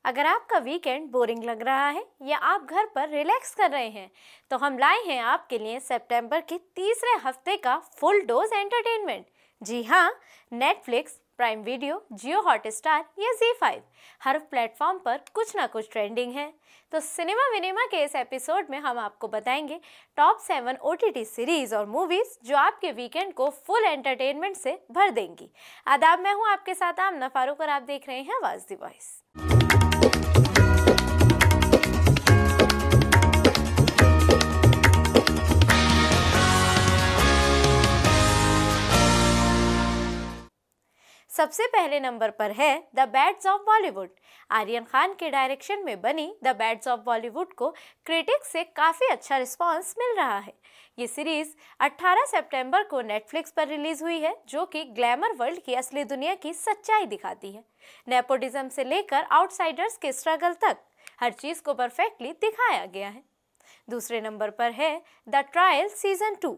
अगर आपका weekend boring लग रहा है या आप घर पर रिलैक्स कर रहे हैं तो हम लाए हैं आपके लिए सितंबर के तीसरे हफ्ते का फुल डोज एंटरटेनमेंट। जी हाँ, Netflix, Prime Video, Jio Hotstar या ZEE5 हर प्लेटफॉर्म पर कुछ ना कुछ ट्रेंडिंग है। तो सिनेमा विनेमा के इस एपिसोड में हम आपको बताएंगे टॉप 7 OTT सीरीज और मूवीज जो आपके वीकेंड को फुल एंटरटेनमेंट से भर देंगी। आदाब, मैं हूँ आपके साथ आमना फारूक और आप देख रहे हैं आवाज दी वॉइस। सबसे पहले नंबर पर है the bads of Bollywood. Aryan Khan के डायरेक्शन में बनी द बैड्स ऑफ बॉलीवुड को क्रिटिक्स से काफ़ी अच्छा रिस्पांस मिल रहा है। ये सीरीज 18 सितंबर को नेटफ्लिक्स पर रिलीज हुई है, जो कि ग्लैमर वर्ल्ड की असली दुनिया की सच्चाई दिखाती है। नेपोटिज्म से लेकर आउटसाइडर्स के स्ट्रगल तक हर चीज़ को परफेक्टली दिखाया गया है। दूसरे नंबर पर है द ट्रायल सीजन 2।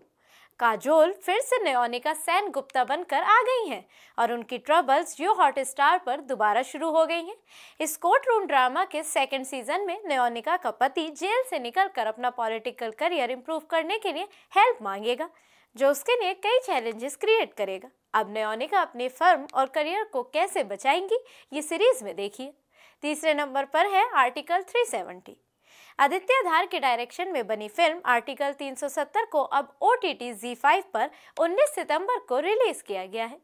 काजोल फिर से न्योनिका सेन गुप्ता बनकर आ गई हैं और उनकी ट्रबल्स जियो हॉटस्टार पर दोबारा शुरू हो गई हैं। इस कोर्ट रूम ड्रामा के सेकंड सीजन में न्योनिका का पति जेल से निकलकर अपना पॉलिटिकल करियर इंप्रूव करने के लिए हेल्प मांगेगा, जो उसके लिए कई चैलेंजेस क्रिएट करेगा। अब न्योनिका अपनी फर्म और करियर को कैसे बचाएंगी, ये सीरीज में देखिए। तीसरे नंबर पर है आर्टिकल 370। आदित्य धार के डायरेक्शन में बनी फिल्म आर्टिकल 370 को अब OTT ZEE5 पर 19 सितंबर को रिलीज किया गया है।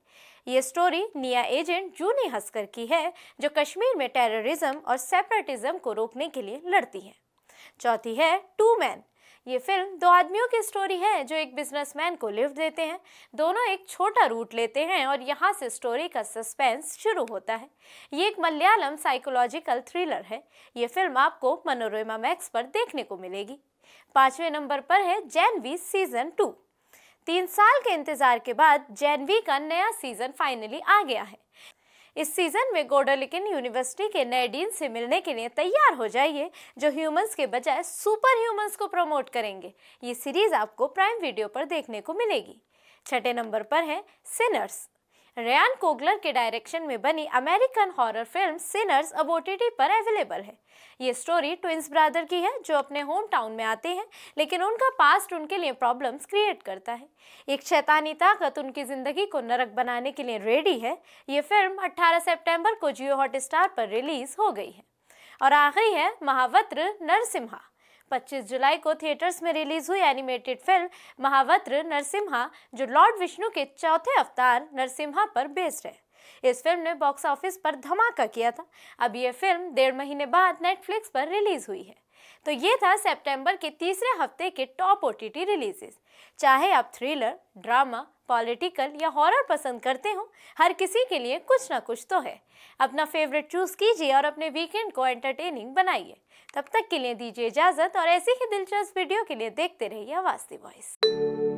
ये स्टोरी निया एजेंट जूनी हस्कर की है, जो कश्मीर में टेररिज्म और सेपरेटिज्म को रोकने के लिए लड़ती है। चौथी है टू मैन। ये फिल्म दो आदमियों की स्टोरी है जो एक बिजनेसमैन को लिफ्ट देते हैं। दोनों एक छोटा रूट लेते हैं और यहाँ से स्टोरी का सस्पेंस शुरू होता है। ये एक मलयालम साइकोलॉजिकल थ्रिलर है। ये फिल्म आपको मनोरमा मैक्स पर देखने को मिलेगी। पांचवें नंबर पर है जैनवी सीजन 2। 3 साल के इंतजार के बाद जैनवी का नया सीजन फाइनली आ गया है। इस सीजन में गोडलिकन यूनिवर्सिटी के नए डीन से मिलने के लिए तैयार हो जाइए, जो ह्यूमंस के बजाय सुपर ह्यूमंस को प्रमोट करेंगे। ये सीरीज आपको प्राइम वीडियो पर देखने को मिलेगी। छठे नंबर पर है सिनर्स। रयान कोगलर के डायरेक्शन में बनी अमेरिकन हॉरर फिल्म सिनर्स अब OTT पर अवेलेबल है। ये स्टोरी ट्विंस ब्रदर की है जो अपने होम टाउन में आते हैं, लेकिन उनका पास्ट उनके लिए प्रॉब्लम्स क्रिएट करता है। एक शैतानी ताकत उनकी जिंदगी को नरक बनाने के लिए रेडी है। ये फिल्म 18 सितंबर को जियो हॉटस्टार पर रिलीज हो गई है। और आखिरी है महावत्र नरसिम्हा। 25 जुलाई को थिएटर्स में रिलीज हुई एनिमेटेड फिल्म महावत्र नरसिम्हा, जो लॉर्ड विष्णु के चौथे अवतार नरसिम्हा पर बेस्ड है। इस फिल्म ने बॉक्स ऑफिस पर धमाका किया था। अब यह फिल्म 1.5 महीने बाद नेटफ्लिक्स पर रिलीज हुई है। तो ये था सितंबर के तीसरे हफ्ते के टॉप OTT रिलीजेस। चाहे आप थ्रिलर, ड्रामा, पॉलिटिकल या हॉरर पसंद करते हो, हर किसी के लिए कुछ ना कुछ तो है। अपना फेवरेट चूज कीजिए और अपने वीकेंड को एंटरटेनिंग बनाइए। तब तक के लिए दीजिए इजाजत और ऐसी ही दिलचस्प वीडियो के लिए देखते रहिए आवाज दी वॉइस।